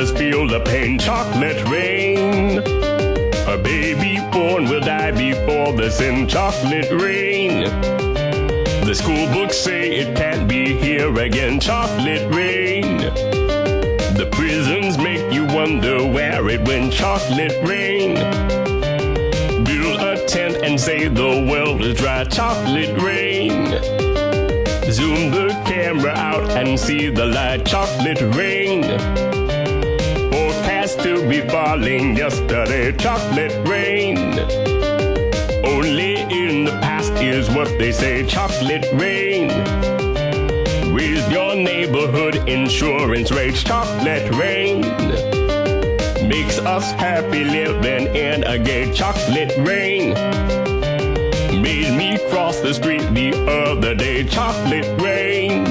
mothers feel the pain. Chocolate rain. A baby born will die before the sin. Chocolate rain. The school books say it can't be here again. Chocolate rain. The prisons make you wonder where it went. Chocolate rain. Build a tent and say the world is dry. Chocolate rain. Zoom the camera out and see the light. Chocolate rain. Forecast to be falling yesterday. Chocolate rain. Only in the past is what they say. Chocolate rain. Raise your neighborhood insurance rates. Chocolate rain. Makes us happy living in a gay. Chocolate rain. Made me cross the street the other day. Chocolate rain.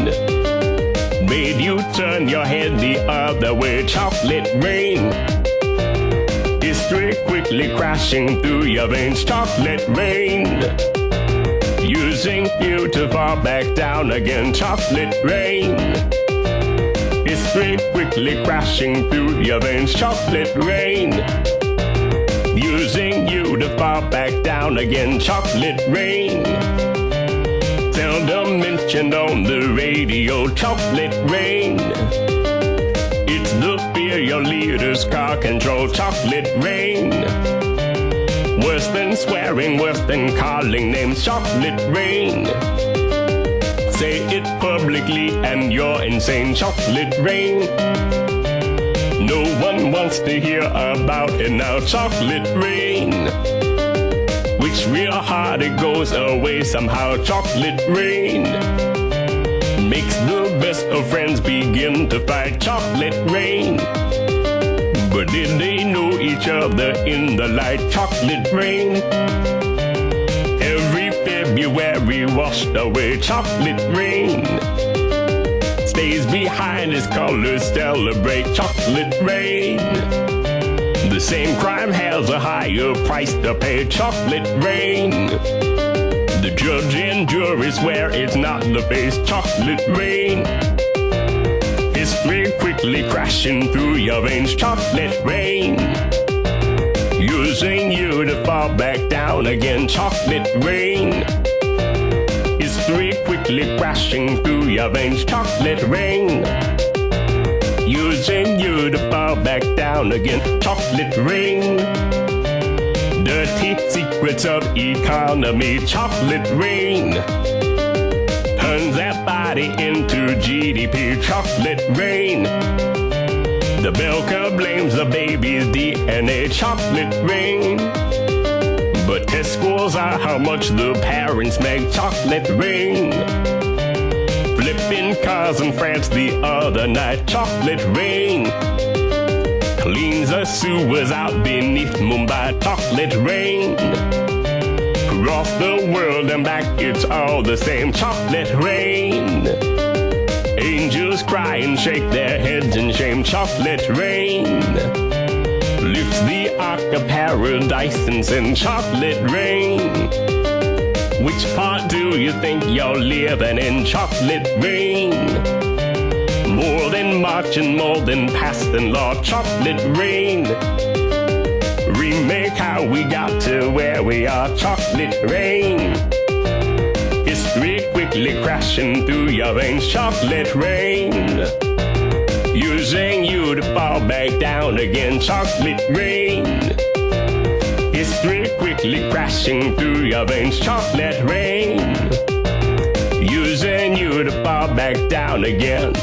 Made you turn your head the other way. Chocolate rain. History quickly crashing through your veins. Chocolate rain. Using you to fall back down again. Chocolate rain. History quickly crashing through your veins. Chocolate rain. Using you to fall back down again. Chocolate rain. Seldom mentioned on the radio. Chocolate rain. It's the fear your leaders car control. Chocolate rain. Worse than swearing, worse than calling names. Chocolate rain. Say it publicly and you're insane. Chocolate rain. No one wants to hear about it now. Chocolate rain. Which real hard it goes away somehow. Chocolate rain. Makes the best of friends begin to fight. Chocolate rain. But did they know each other in the light? Chocolate rain. Every February washed away. Chocolate rain. Stays behind as colors celebrate. Chocolate rain. The same crime has a higher price to pay. Chocolate rain. The judge and jury swear it's not the face. Chocolate rain. History quickly crashing through your veins. Chocolate rain. Using you to fall back down again. Chocolate rain. History quickly crashing through your veins. Chocolate rain. Using you to fall back down again. Chocolate rain. Dirty secrets of economy. Chocolate rain. Turns that body into GDP. Chocolate rain. The milker blames the baby's DNA. Chocolate rain. But test scores are how much the parents make. Chocolate rain. Flipping cars in France the other night. Chocolate rain. Cleans the sewers out beneath Mumbai. Chocolate rain. Across the world and back it's all the same. Chocolate rain. Angels cry and shake their heads in shame. Chocolate rain. Lifts the ark of paradise and sends. Chocolate rain. Which part do you think you're living in? Chocolate rain. More than March and more than passing law. Chocolate rain. Remake how we got to where we are. Chocolate rain. History quickly crashing through your veins. Chocolate rain. Using you to fall back down again. Chocolate rain. History quickly crashing through your veins. Chocolate rain. Using you to fall back down again.